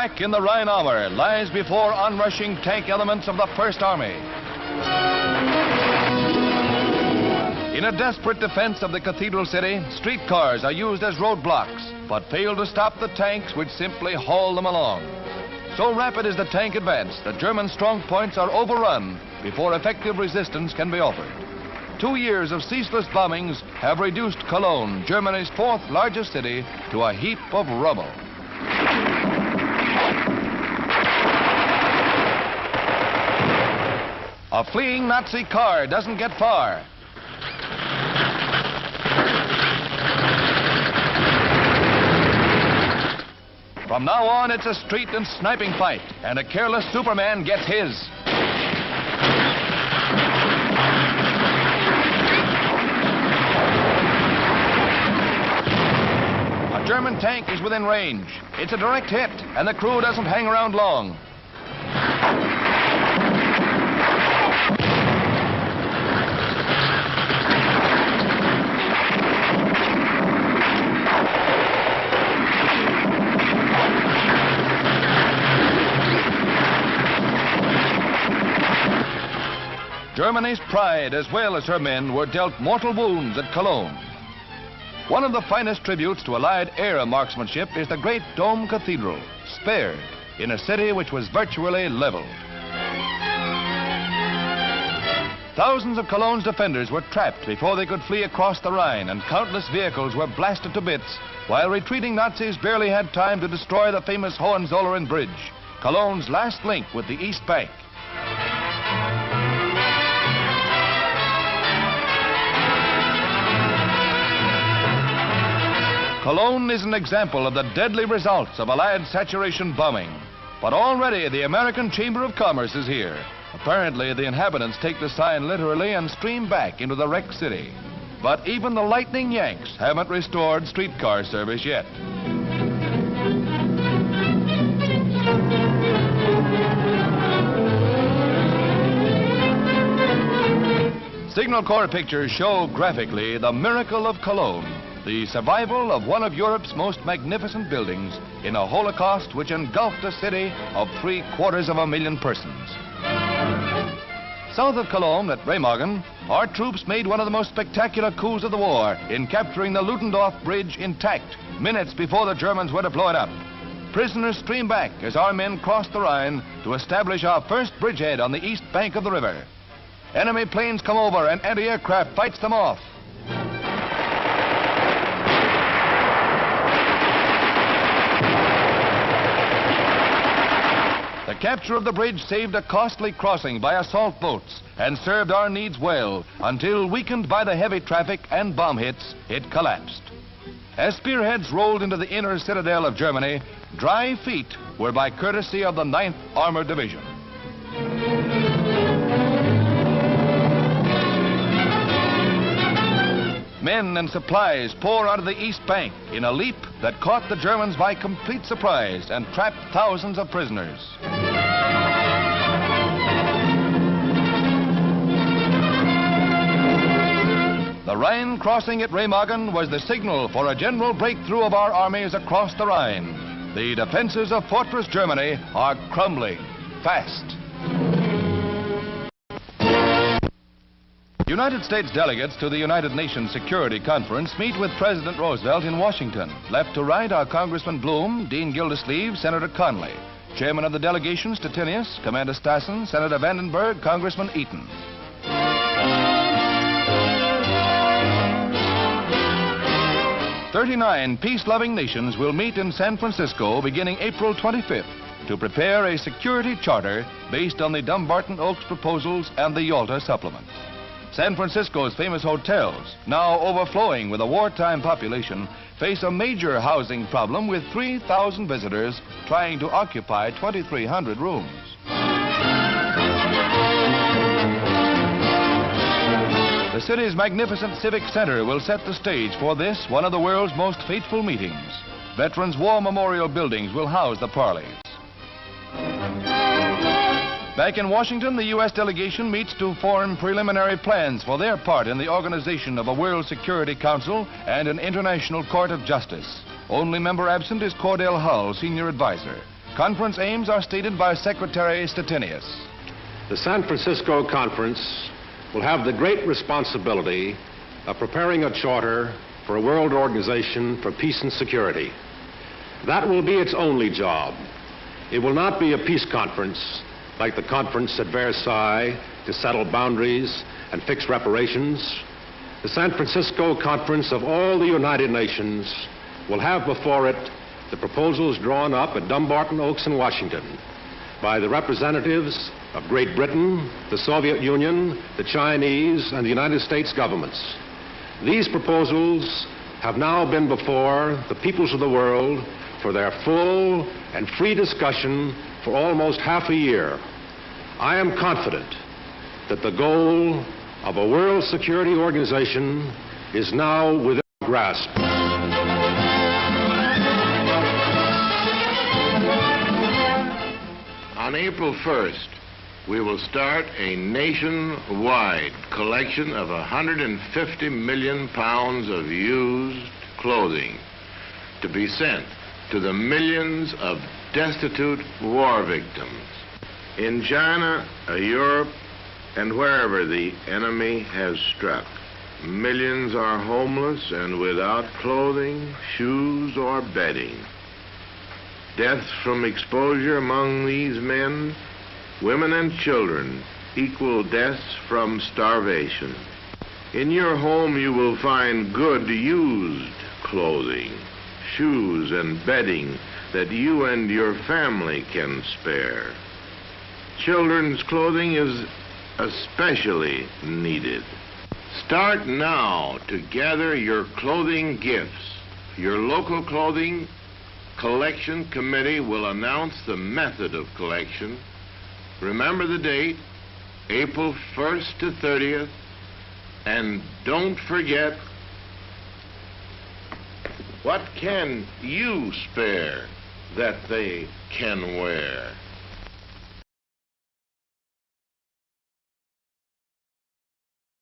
crack in the Rhine armor lies before onrushing tank elements of the First Army. In a desperate defense of the Cathedral city, streetcars are used as roadblocks, but fail to stop the tanks which simply haul them along. So rapid is the tank advance that German strong points are overrun before effective resistance can be offered. 2 years of ceaseless bombings have reduced Cologne, Germany's fourth largest city, to a heap of rubble. A fleeing Nazi car doesn't get far. From now on, it's a street and sniping fight, and a careless Superman gets his. A German tank is within range. It's a direct hit, and the crew doesn't hang around long. Germany's pride, as well as her men, were dealt mortal wounds at Cologne. One of the finest tributes to Allied era marksmanship is the great Dome Cathedral, spared in a city which was virtually leveled. Thousands of Cologne's defenders were trapped before they could flee across the Rhine, and countless vehicles were blasted to bits, while retreating Nazis barely had time to destroy the famous Hohenzollern Bridge, Cologne's last link with the East Bank. Cologne is an example of the deadly results of Allied saturation bombing. But already the American Chamber of Commerce is here. Apparently the inhabitants take the sign literally and stream back into the wrecked city. But even the lightning Yanks haven't restored streetcar service yet. Signal Corps pictures show graphically the miracle of Cologne. The survival of one of Europe's most magnificent buildings in a Holocaust which engulfed a city of 750,000 persons. South of Cologne at Remagen, our troops made one of the most spectacular coups of the war in capturing the Ludendorff Bridge intact minutes before the Germans were to blow it up. Prisoners streamed back as our men crossed the Rhine to establish our first bridgehead on the east bank of the river. Enemy planes come over and anti-aircraft fights them off. The capture of the bridge saved a costly crossing by assault boats and served our needs well until, weakened by the heavy traffic and bomb hits, it collapsed. As spearheads rolled into the inner citadel of Germany, dry feet were by courtesy of the 9th Armored Division. Men and supplies pour out of the East Bank in a leap that caught the Germans by complete surprise and trapped thousands of prisoners. The Rhine crossing at Remagen was the signal for a general breakthrough of our armies across the Rhine. The defenses of Fortress Germany are crumbling fast. United States delegates to the United Nations Security Conference meet with President Roosevelt in Washington. Left to right are Congressman Bloom, Dean Gildersleeve, Senator Conley. Chairman of the delegation, Stettinius, Commander Stassen, Senator Vandenberg, Congressman Eaton. "39 peace-loving nations will meet in San Francisco beginning April 25th to prepare a security charter based on the Dumbarton Oaks proposals and the Yalta supplement. San Francisco's famous hotels, now overflowing with a wartime population, face a major housing problem with 3,000 visitors trying to occupy 2,300 rooms. The city's magnificent civic center will set the stage for this, one of the world's most fateful meetings. Veterans' War Memorial buildings will house the parleys. Back in Washington, the U.S. delegation meets to form preliminary plans for their part in the organization of a World Security Council and an International Court of Justice. Only member absent is Cordell Hull, senior advisor. Conference aims are stated by Secretary Stettinius. The San Francisco Conference will have the great responsibility of preparing a charter for a world organization for peace and security. That will be its only job. It will not be a peace conference like the conference at Versailles to settle boundaries and fix reparations. The San Francisco Conference of all the United Nations will have before it the proposals drawn up at Dumbarton Oaks in Washington by the representatives of Great Britain, the Soviet Union, the Chinese, and the United States governments. These proposals have now been before the peoples of the world for their full and free discussion for almost half a year. I am confident that the goal of a world security organization is now within our grasp. On April 1st, we will start a nationwide collection of 150 million pounds of used clothing to be sent to the millions of destitute war victims in China, Europe, and wherever the enemy has struck. Millions are homeless and without clothing, shoes, or bedding. Deaths from exposure among these men, women, and children equal deaths from starvation. In your home you will find good used clothing, shoes, and bedding that you and your family can spare. Children's clothing is especially needed. Start now to gather your clothing gifts. Your local clothing collection committee will announce the method of collection. Remember the date, April 1st to 30th, and don't forget, what can you spare that they can wear?